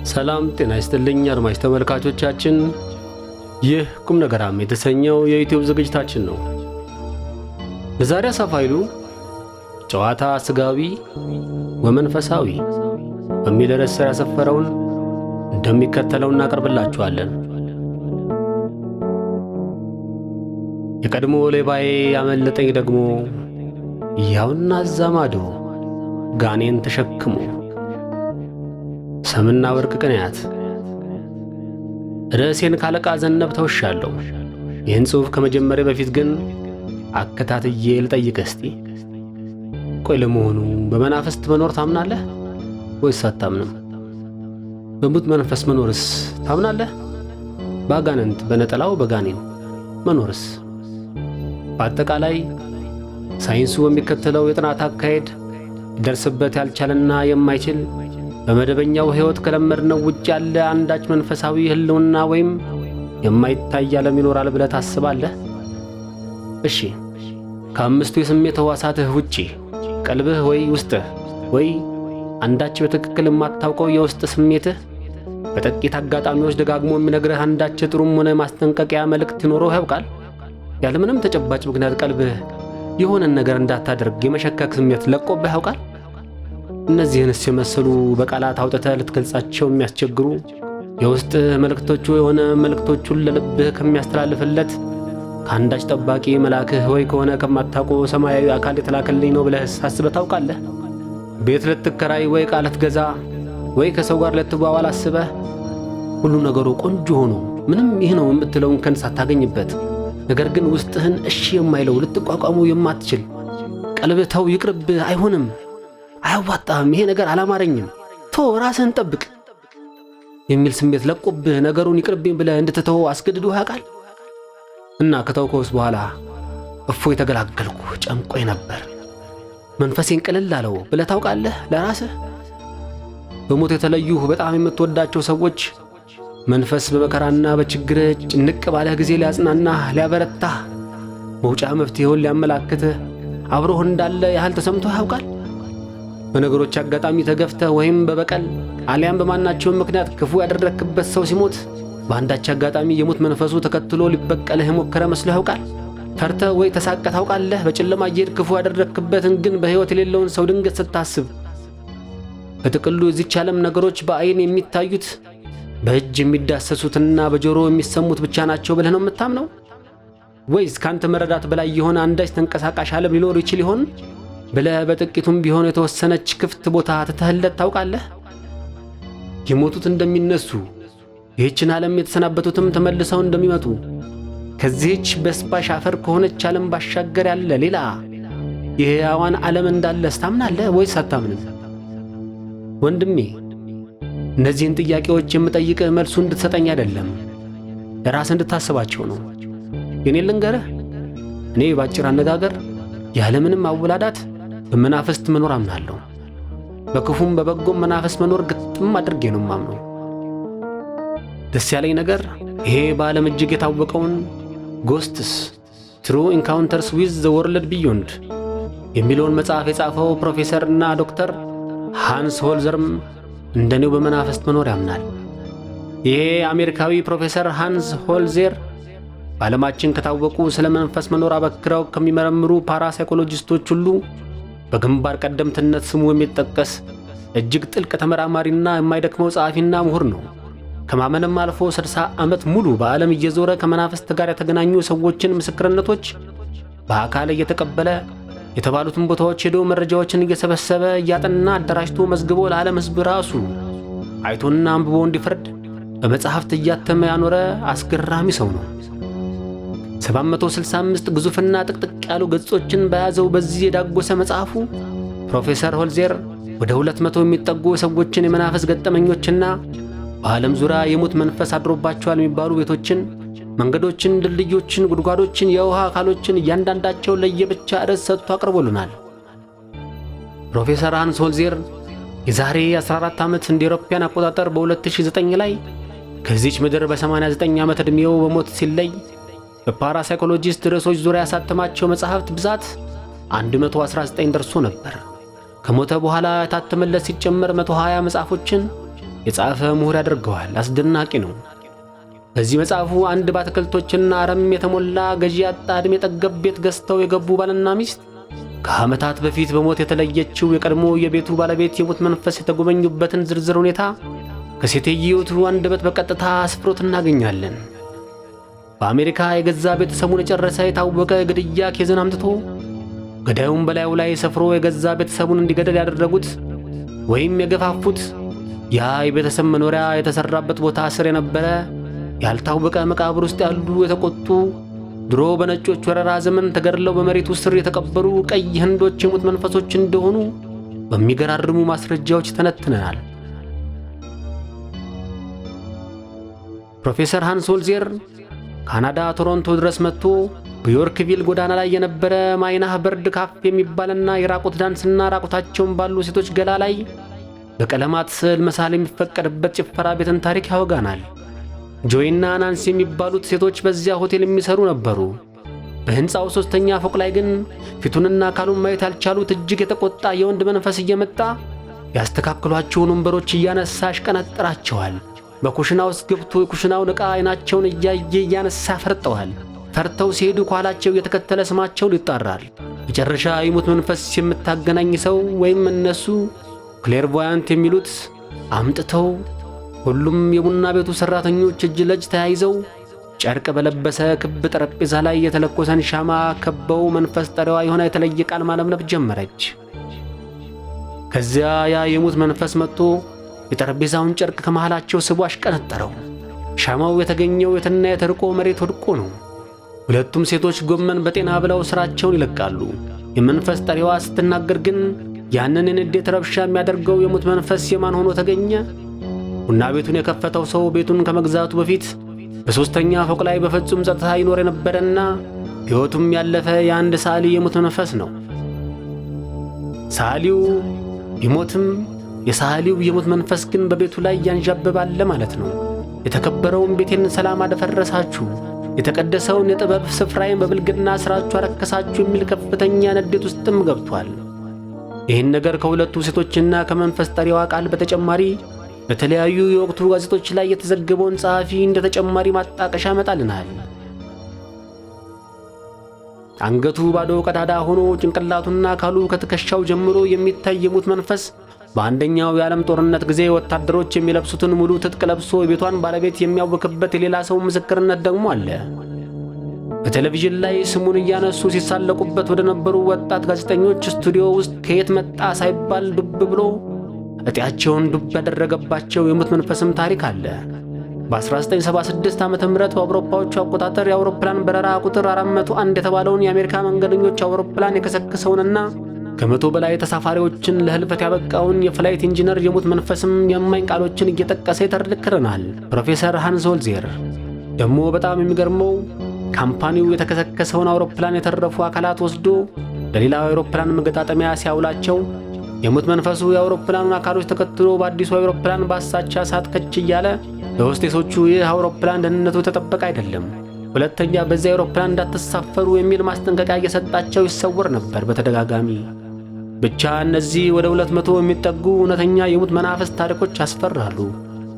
ሰላም ጤና ይስጥልኝ አድማጭ ተመልካቾቻችን፣ ይህ ቁም ነገራም የተሰኘው የዩቲዩብ ዝግጅታችን ነው። በዛሬ አሳፋይሉ ጨዋታ ስጋዊ ወመንፈሳዊ በሚል ርዕስ ያሰፈረውን እንደሚከተለው እናቀርብላችኋለን። የቀድሞ ሌባዬ ያመለጠኝ ደግሞ ያውና አዛማዶ ጋኔን ተሸክሞ ሰምና ወርቅ ቅንያት። ርዕሴን ካለቃ ዘነብ ተውሻለሁ። ይህን ጽሑፍ ከመጀመሪያ በፊት ግን አከታትዬ ልጠይቅህ እስቲ። ቆይ ለመሆኑ በመናፍስት መኖር ታምናለህ ወይስ አታምንም? በሙት መንፈስ መኖርስ ታምናለህ? በአጋንንት በነጠላው በጋኔን መኖርስ? በአጠቃላይ ሳይንሱ በሚከተለው የጥናት አካሄድ ሊደርስበት ያልቻለና የማይችል በመደበኛው ሕይወት ከለመድነው ውጭ ያለ አንዳች መንፈሳዊ ህልውና ወይም የማይታይ ዓለም ይኖራል ብለህ ታስባለህ? እሺ፣ ከአምስቱ የስሜት ሕዋሳትህ ውጪ ቀልብህ ወይ ውስጥህ ወይ አንዳች በትክክል የማታውቀው የውስጥ ስሜትህ በጥቂት አጋጣሚዎች ደጋግሞ የሚነግርህ አንዳች ጥሩም ሆነ ማስጠንቀቂያ መልእክት ይኖረው ያውቃል? ያለምንም ተጨባጭ ምክንያት ቀልብህ የሆነን ነገር እንዳታደርግ የመሸከክ ስሜት ለቆብህ ያውቃል? እነዚህንስ የመሰሉ በቃላት አውጥተህ ልትገልጻቸው የሚያስቸግሩ የውስጥ መልእክቶቹ የሆነ መልእክቶቹን ለልብህ ከሚያስተላልፍለት ከአንዳች ጠባቂ መልአክህ ወይ ከሆነ ከማታውቀው ሰማያዊ አካል የተላከልኝ ነው ብለህ አስበህ ታውቃለህ? ቤት ልትከራይ ወይ ዕቃ ልትገዛ ወይ ከሰው ጋር ልትዋዋል አስበህ ሁሉ ነገሩ ቆንጆ ሆኖ ምንም ይህ ነው የምትለውን ከን ሳታገኝበት ነገር ግን ውስጥህን እሺ የማይለው ልትቋቋሙ የማትችል ቀልብህ ተው ይቅርብህ፣ አይሆንም፣ አያዋጣም፣ ይሄ ነገር አላማረኝም፣ ቶ ራስህን ጠብቅ የሚል ስሜት ለቆብህ ነገሩን ይቅርብኝ ብለህ እንድትተው አስገድዶ ያውቃል? እና ከተውከውስ በኋላ እፎይ ተገላገልኩ፣ ጨንቆኝ ነበር፣ መንፈሴን ቅልል አለው ብለህ ታውቃለህ ለራስህ? በሞት የተለዩህ በጣም የምትወዳቸው ሰዎች መንፈስ በመከራና በችግር ጭንቅ ባለህ ጊዜ ሊያጽናናህ፣ ሊያበረታህ፣ መውጫ መፍትሄውን ሊያመላክትህ አብሮህ እንዳለ ያህል ተሰምቶህ ያውቃል? በነገሮች አጋጣሚ ተገፍተህ ወይም በበቀል አሊያም በማናቸውም ምክንያት ክፉ ያደረክበት ሰው ሲሞት በአንዳች አጋጣሚ የሞት መንፈሱ ተከትሎ ሊበቀልህ የሞከረ መስሎ ያውቃል? ፈርተህ ወይ ተሳቀህ ታውቃለህ? በጨለማ እየሄድክ ክፉ ያደረክበትን ግን በሕይወት የሌለውን ሰው ድንገት ስታስብ። በጥቅሉ የዚች ዓለም ነገሮች በአይን የሚታዩት በእጅ የሚዳሰሱትና በጆሮ የሚሰሙት ብቻ ናቸው ብለህ ነው የምታምነው? ወይስ ካንተ መረዳት በላይ የሆነ አንዳች ተንቀሳቃሽ ዓለም ሊኖር ይችል ይሆን ብለህ በጥቂቱም ቢሆን የተወሰነች ክፍት ቦታ ትተህለት ታውቃለህ? የሞቱት እንደሚነሱ ይህችን ዓለም የተሰናበቱትም ተመልሰው እንደሚመጡ ከዚህች በስባሽ አፈር ከሆነች ዓለም ባሻገር ያለ ሌላ የሕያዋን ዓለም እንዳለስ ታምናለህ ወይስ አታምንም? ወንድሜ፣ እነዚህን ጥያቄዎች የምጠይቅህ መልሱ እንድትሰጠኝ አይደለም፣ ለራስህ እንድታስባቸው ነው። የኔ ልንገርህ፣ እኔ ባጭር አነጋገር ያለምንም አወላዳት በመናፍስት መኖር አምናለሁ። በክፉም በበጎም መናፍስት መኖር ግጥም አድርጌ ነው የማምነው። ደስ ያለኝ ነገር ይሄ በዓለም እጅግ የታወቀውን ጎስትስ ትሩ ኢንካውንተርስ ዊዝ ዘ ወርልድ ቢዮንድ የሚለውን መጽሐፍ የጻፈው ፕሮፌሰርና ዶክተር ሃንስ ሆልዘርም እንደኔው በመናፍስት መኖር ያምናል። ይሄ አሜሪካዊ ፕሮፌሰር ሃንስ ሆልዜር በዓለማችን ከታወቁ ስለ መንፈስ መኖር አበክረው ከሚመረምሩ ፓራሳይኮሎጂስቶች ሁሉ በግንባር ቀደምትነት ስሙ የሚጠቀስ እጅግ ጥልቅ ተመራማሪና የማይደክመው ጸሐፊና ምሁር ነው። ከማመንም አልፎ 60 ዓመት ሙሉ በዓለም እየዞረ ከመናፍስት ጋር የተገናኙ ሰዎችን ምስክርነቶች በአካል እየተቀበለ የተባሉትን ቦታዎች ሄዶ መረጃዎችን እየሰበሰበ እያጠና አደራጅቶ መዝግቦ ለዓለም ሕዝብ ራሱ አይቶና አንብቦ እንዲፈርድ በመጽሐፍት እያተመ ያኖረ አስገራሚ ሰው ነው። 765 ግዙፍና ጥቅጥቅ ያሉ ገጾችን በያዘው በዚህ የዳጎሰ መጽሐፉ ፕሮፌሰር ሆልዜር ወደ 200 የሚጠጉ ሰዎችን የመናፍስ ገጠመኞችና በዓለም ዙሪያ የሙት መንፈስ አድሮባቸዋል የሚባሉ ቤቶችን፣ መንገዶችን፣ ድልድዮችን፣ ጉድጓዶችን፣ የውሃ አካሎችን እያንዳንዳቸው ለየብቻ ርዕስ ሰጥቶ አቅርቦልናል። ፕሮፌሰር ሃንስ ሆልዜር የዛሬ 14 ዓመት እንደ አውሮፓውያን አቆጣጠር በ2009 ላይ ከዚች ምድር በ89 ዓመት ዕድሜው በሞት ሲለይ በፓራሳይኮሎጂስት ርዕሶች ዙሪያ ያሳተማቸው መጽሐፍት ብዛት 119 ደርሶ ነበር። ከሞተ በኋላ የታተመለት ሲጨመር 120 መጽሐፎችን የጻፈ ምሁር ያደርገዋል። አስደናቂ ነው። በዚህ መጽሐፉ አንድ በአትክልቶችና አረም የተሞላ ገዢ ያጣ ዕድሜ ጠገብ ቤት ገዝተው የገቡ ባልና ሚስት ከዓመታት በፊት በሞት የተለየችው የቀድሞ የቤቱ ባለቤት የሙት መንፈስ የተጎበኙበትን ዝርዝር ሁኔታ ከሴትየይቱ አንደበት በቀጥታ አስፍሮት እናገኛለን። በአሜሪካ የገዛ ቤተሰቡን የጨረሰ የታወቀ ግድያ ኬዝን አምጥቶ ገዳዩም በላዩ ላይ ሰፍሮ የገዛ ቤተሰቡን እንዲገደል ያደረጉት ወይም የገፋፉት ያ የቤተሰብ መኖሪያ የተሰራበት ቦታ ስር የነበረ ያልታወቀ መቃብር ውስጥ ያሉ የተቆጡ ድሮ በነጮች ወረራ ዘመን ተገድለው በመሬቱ ስር የተቀበሩ ቀይ ህንዶች የሙት መንፈሶች እንደሆኑ በሚገራርሙ ማስረጃዎች ተነትነናል። ፕሮፌሰር ሃንስ ሆልዜር ካናዳ ቶሮንቶ ድረስ መጥቶ በዮርክቪል ጎዳና ላይ የነበረ ማይናህ በርድ ካፍ የሚባልና የራቁት ዳንስና ራቁታቸውን ባሉ ሴቶች ገላ ላይ በቀለማት ስዕል መሳል የሚፈቀድበት ጭፈራ ቤትን ታሪክ ያወጋናል። ጆይና ናንሲ የሚባሉት ሴቶች በዚያ ሆቴል የሚሰሩ ነበሩ። በህንፃው ሶስተኛ ፎቅ ላይ ግን ፊቱንና አካሉን ማየት ያልቻሉት እጅግ የተቆጣ የወንድ መንፈስ እየመጣ ያስተካክሏቸውን ወንበሮች እያነሳ ያሽቀነጥራቸዋል። በኩሽና ውስጥ ገብቶ የኩሽናውን ዕቃ አይናቸውን እያየ እያነሳ ፈርጠዋል። ፈርተው ሲሄዱ ከኋላቸው እየተከተለ ስማቸውን ይጣራል። መጨረሻ የሙት መንፈስ የምታገናኝ ሰው ወይም እነሱ ክሌርቮያንት የሚሉት አምጥተው ሁሉም የቡና ቤቱ ሰራተኞች እጅ ለእጅ ተያይዘው ጨርቅ በለበሰ ክብ ጠረጴዛ ላይ የተለኮሰን ሻማ ከበው መንፈስ ጠሪዋ የሆነ የተለየ ቃል ማለምለብ ጀመረች። ከዚያ ያ የሙት መንፈስ መጥቶ የጠረጴዛውን ጨርቅ ከመሃላቸው ስቦ አሽቀነጠረው። ሻማው የተገኘው የትና የተርቆ መሬት ወድቆ ነው። ሁለቱም ሴቶች ጎመን በጤና ብለው ስራቸውን ይለቃሉ። የመንፈስ ጠሪዋ ስትናገር ግን ያንን የንዴት ረብሻ የሚያደርገው የሙት መንፈስ የማን ሆኖ ተገኘ? ቡና ቤቱን የከፈተው ሰው ቤቱን ከመግዛቱ በፊት በሶስተኛ ፎቅ ላይ በፍጹም ጸጥታ ይኖር የነበረና ሕይወቱም ያለፈ የአንድ ሰዓሊ የሙት መንፈስ ነው። ሰዓሊው ቢሞትም የሰዓሊው የሙት መንፈስ ግን በቤቱ ላይ ያንዣብባል ማለት ነው። የተከበረውን ቤቴን ሰላም አደፈረሳችሁ፣ የተቀደሰውን የጥበብ ስፍራዬን በብልግና ሥራችሁ አረከሳችሁ የሚል ከፍተኛ ንዴት ውስጥም ገብቷል። ይህን ነገር ከሁለቱ ሴቶችና ከመንፈስ ጠሪዋ ቃል በተጨማሪ በተለያዩ የወቅቱ ጋዜጦች ላይ የተዘገበውን ጸሐፊ እንደ ተጨማሪ ማጣቀሻ ያመጣልናል። አንገቱ ባዶ ቀዳዳ ሆኖ ጭንቅላቱና አካሉ ከትከሻው ጀምሮ የሚታይ የሙት መንፈስ በአንደኛው የዓለም ጦርነት ጊዜ ወታደሮች የሚለብሱትን ሙሉ ትጥቅ ለብሶ የቤቷን ባለቤት የሚያውክበት የሌላ ሰው ምስክርነት ደግሞ አለ። በቴሌቪዥን ላይ ስሙን እያነሱ ሲሳለቁበት ወደ ነበሩ ወጣት ጋዜጠኞች ስቱዲዮ ውስጥ ከየት መጣ ሳይባል ዱብ ብሎ እጢያቸውን ዱብ ያደረገባቸው የሙት መንፈስም ታሪክ አለ። በ1976 ዓ.ም በአውሮፓዎቹ አቆጣጠር የአውሮፕላን በረራ ቁጥር 401 የተባለውን የአሜሪካ መንገደኞች አውሮፕላን የከሰከሰውንና ከመቶ በላይ ተሳፋሪዎችን ለህልፈት ያበቃውን የፍላይት ኢንጂነር የሙት መንፈስም የማኝ ቃሎችን እየጠቀሰ ይተርክልናል ፕሮፌሰር ሃንስ ሆልዜር። ደግሞ በጣም የሚገርመው ካምፓኒው የተከሰከሰውን አውሮፕላን የተረፉ አካላት ወስዶ ለሌላ አውሮፕላን መገጣጠሚያ ሲያውላቸው የሙት መንፈሱ የአውሮፕላኑን አካሎች ተከትሎ በአዲሱ አውሮፕላን ባሳቻ ሰዓት ከች እያለ ለሆስቴሶቹ ይህ አውሮፕላን ደህንነቱ ተጠበቀ አይደለም፣ ሁለተኛ በዚህ አውሮፕላን እንዳትሳፈሩ የሚል ማስጠንቀቂያ እየሰጣቸው ይሰወር ነበር በተደጋጋሚ። ብቻ እነዚህ ወደ 200 የሚጠጉ እውነተኛ የሙት መናፍስት ታሪኮች ያስፈራሉ።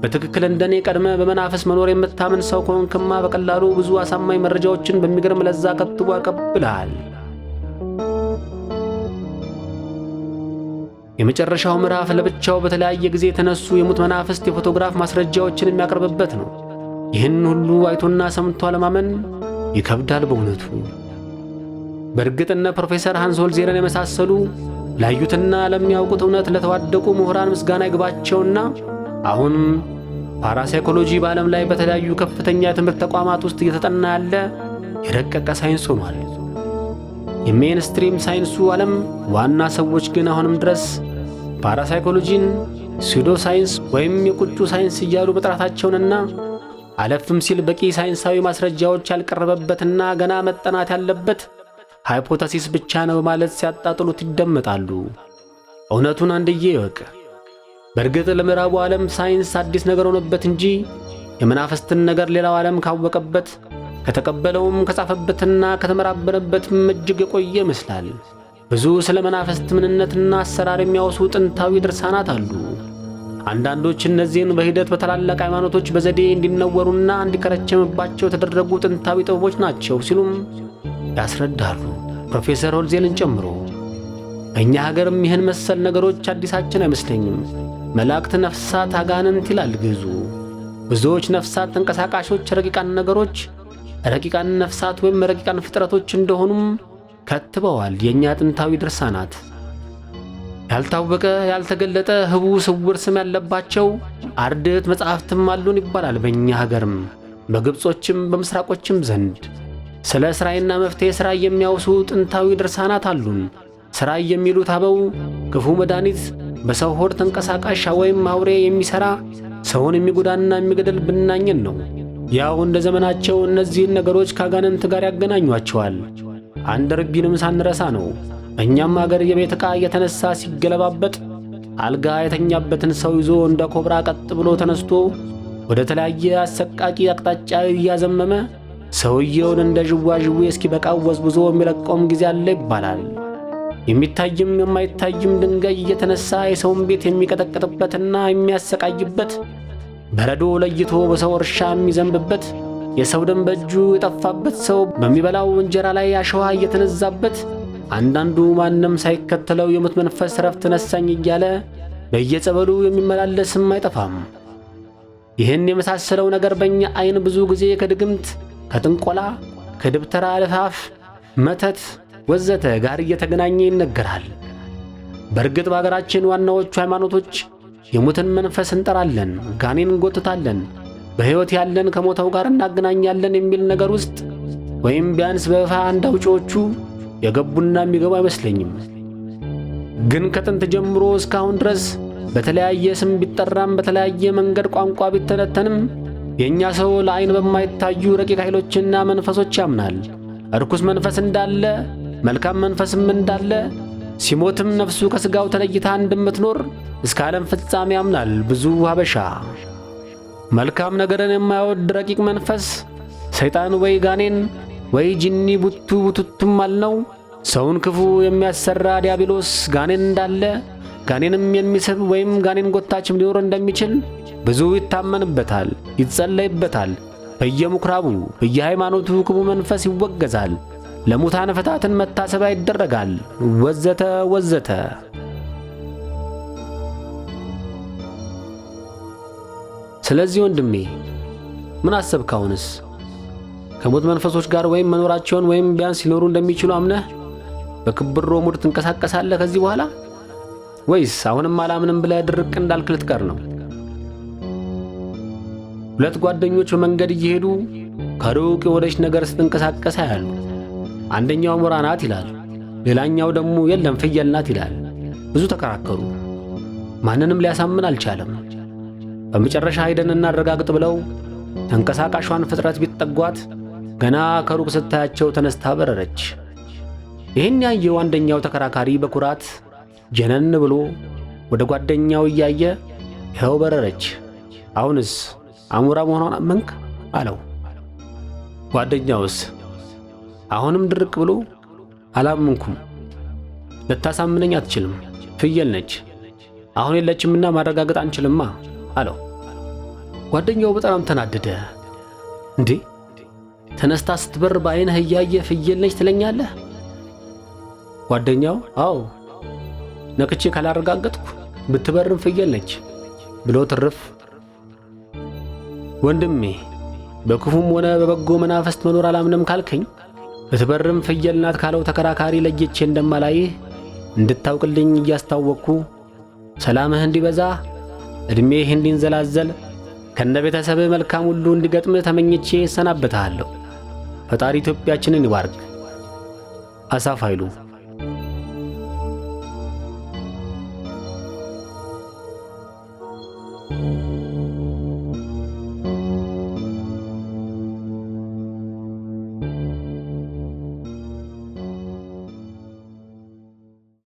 በትክክል እንደኔ ቀድመ በመናፍስ መኖር የምታምን ሰው ከሆንክማ በቀላሉ ብዙ አሳማኝ መረጃዎችን በሚገርም ለዛ ከትቦ ያቀብልሃል። የመጨረሻው ምዕራፍ ለብቻው በተለያየ ጊዜ የተነሱ የሙት መናፍስት የፎቶግራፍ ማስረጃዎችን የሚያቀርብበት ነው። ይህን ሁሉ አይቶና ሰምቶ አለማመን ይከብዳል በእውነቱ። በእርግጥ እነ ፕሮፌሰር ሃንስ ሆልዜርን የመሳሰሉ ላዩትና ለሚያውቁት እውነት ለተዋደቁ ምሁራን ምስጋና ይግባቸውና አሁን ፓራሳይኮሎጂ በዓለም ላይ በተለያዩ ከፍተኛ የትምህርት ተቋማት ውስጥ እየተጠና ያለ የረቀቀ ሳይንስ ሆኗል። የሜንስትሪም ሳይንሱ ዓለም ዋና ሰዎች ግን አሁንም ድረስ ፓራሳይኮሎጂን ሱዶ ሳይንስ ወይም የቁጩ ሳይንስ እያሉ መጥራታቸውንና አለፍም ሲል በቂ ሳይንሳዊ ማስረጃዎች ያልቀረበበትና ገና መጠናት ያለበት ሃይፖቴሲስ ብቻ ነው ማለት ሲያጣጥሉት ይደመጣሉ። እውነቱን አንድዬ ይወቅ። በእርግጥ ለምዕራቡ ዓለም ሳይንስ አዲስ ነገር ሆነበት እንጂ የመናፍስትን ነገር ሌላው ዓለም ካወቀበት ከተቀበለውም ከጻፈበትና ከተመራበረበትም እጅግ የቆየ ይመስላል። ብዙ ስለ መናፍስት ምንነትና አሰራር የሚያወሱ ጥንታዊ ድርሳናት አሉ። አንዳንዶች እነዚህን በሂደት በታላላቅ ሃይማኖቶች በዘዴ እንዲነወሩና እንዲከረቸምባቸው የተደረጉ ጥንታዊ ጥበቦች ናቸው ሲሉም ያስረዳሉ። ፕሮፌሰር ሆልዜልን ጨምሮ እኛ ሀገርም ይህን መሰል ነገሮች አዲሳችን አይመስለኝም። መላእክት፣ ነፍሳት፣ አጋንንት ይላል ግዕዙ። ብዙዎች ነፍሳት ተንቀሳቃሾች ረቂቃን ነገሮች፣ ረቂቃን ነፍሳት ወይም ረቂቃን ፍጥረቶች እንደሆኑም ከትበዋል የእኛ ጥንታዊ ድርሳናት። ያልታወቀ ያልተገለጠ ህቡ ስውር ስም ያለባቸው አርድእት መጻሕፍትም አሉን ይባላል በእኛ ሀገርም በግብጾችም በምስራቆችም ዘንድ። ስለ ሥራይና መፍትሔ ሥራይ የሚያወሱ ጥንታዊ ድርሳናት አሉን። ሥራይ የሚሉት አበው ክፉ መድኃኒት በሰው ሆድ ተንቀሳቃሽ ወይም አውሬ የሚሠራ ሰውን የሚጎዳና የሚገድል ብናኝን ነው። ያው እንደ ዘመናቸው እነዚህን ነገሮች ከአጋንንት ጋር ያገናኟቸዋል። አንድ ርቢንም ሳንረሳ ነው እኛም አገር የቤት ዕቃ እየተነሳ ሲገለባበጥ አልጋ የተኛበትን ሰው ይዞ እንደ ኮብራ ቀጥ ብሎ ተነስቶ ወደ ተለያየ አሰቃቂ አቅጣጫ እያዘመመ ሰውየውን እንደ ዥዋዥዌ እስኪበቃው ወዝውዞ የሚለቀውም ጊዜ አለ ይባላል። የሚታይም የማይታይም ድንጋይ እየተነሳ የሰውን ቤት የሚቀጠቅጥበትና የሚያሰቃይበት፣ በረዶ ለይቶ በሰው እርሻ የሚዘንብበት፣ የሰው ደም በእጁ የጠፋበት ሰው በሚበላው እንጀራ ላይ አሸዋ እየተነዛበት፣ አንዳንዱ ማንም ሳይከተለው የሙት መንፈስ ረፍት ነሳኝ እያለ በየጸበሉ የሚመላለስም አይጠፋም። ይህን የመሳሰለው ነገር በእኛ አይን ብዙ ጊዜ ከድግምት፣ ከጥንቆላ፣ ከድብተራ ልፋፍ፣ መተት ወዘተ ጋር እየተገናኘ ይነገራል። በእርግጥ በአገራችን ዋናዎቹ ሃይማኖቶች የሙትን መንፈስ እንጠራለን፣ ጋኔን እንጎትታለን፣ በሕይወት ያለን ከሞተው ጋር እናገናኛለን የሚል ነገር ውስጥ ወይም ቢያንስ በይፋ አንድ አውጪዎቹ የገቡና የሚገቡ አይመስለኝም። ግን ከጥንት ጀምሮ እስካሁን ድረስ በተለያየ ስም ቢጠራም በተለያየ መንገድ ቋንቋ ቢተነተንም የእኛ ሰው ለዓይን በማይታዩ ረቂቅ ኃይሎችና መንፈሶች ያምናል። እርኩስ መንፈስ እንዳለ፣ መልካም መንፈስም እንዳለ፣ ሲሞትም ነፍሱ ከሥጋው ተለይታ እንደምትኖር እስከ ዓለም ፍጻሜ ያምናል ብዙ ሀበሻ። መልካም ነገርን የማይወድ ረቂቅ መንፈስ ሰይጣን ወይ ጋኔን ወይ ጂኒ ቡቱ ቡቱቱም አልነው ሰውን ክፉ የሚያሰራ ዲያብሎስ ጋኔን እንዳለ፣ ጋኔንም የሚስብ ወይም ጋኔን ጎታችም ሊኖር እንደሚችል ብዙ ይታመንበታል፣ ይጸለይበታል። በየምኵራቡ በየሃይማኖቱ ክፉ መንፈስ ይወገዛል፣ ለሙታን ፍታትን መታሰቢያ ይደረጋል፣ ወዘተ ወዘተ። ስለዚህ ወንድሜ ምን አሰብክ አሁንስ? ከሞት መንፈሶች ጋር ወይም መኖራቸውን ወይም ቢያንስ ሊኖሩ እንደሚችሉ አምነህ በክብሮ ሙድ ትንቀሳቀሳለህ ከዚህ በኋላ? ወይስ አሁንም አላምንም ብለህ ድርቅ እንዳልክ ልትቀር ነው? ሁለት ጓደኞች በመንገድ እየሄዱ ከሩቅ የሆነች ነገር ስትንቀሳቀስ ያያሉ። አንደኛው ሞራ ናት ይላል፣ ሌላኛው ደግሞ የለም ፍየል ናት ይላል። ብዙ ተከራከሩ፣ ማንንም ሊያሳምን አልቻለም። በመጨረሻ ሄደን እናረጋግጥ ብለው ተንቀሳቃሿን ፍጥረት ቢጠጓት ገና ከሩቅ ስታያቸው ተነስታ በረረች። ይህን ያየው አንደኛው ተከራካሪ በኩራት ጀነን ብሎ ወደ ጓደኛው እያየ ይኸው በረረች፣ አሁንስ አሞራ መሆኗን አመንክ አለው። ጓደኛውስ አሁንም ድርቅ ብሎ አላመንኩም፣ ልታሳምነኝ አትችልም፣ ፍየል ነች፣ አሁን የለችምና ማረጋገጥ አንችልማ አለው። ጓደኛው በጣም ተናደደ። እንዴ ተነስታ ስትበር በዓይንህ እያየ ፍየል ነች ትለኛለህ? ጓደኛው አዎ ነቅቼ ካላረጋገጥኩ ብትበርም ፍየል ነች ብሎ ትርፍ። ወንድሜ በክፉም ሆነ በበጎ መናፍስት መኖር አላምንም ካልከኝ ብትበርም ፍየል ናት ካለው ተከራካሪ ለይቼ እንደማላይህ እንድታውቅልኝ እያስታወቅኩ ሰላምህ እንዲበዛ ዕድሜህ እንዲንዘላዘል ከነ ቤተሰብህ መልካም ሁሉ እንዲገጥምህ ተመኝቼ እሰናበትሃለሁ። ፈጣሪ ኢትዮጵያችንን ይባርክ። አሳፍ ኃይሉ።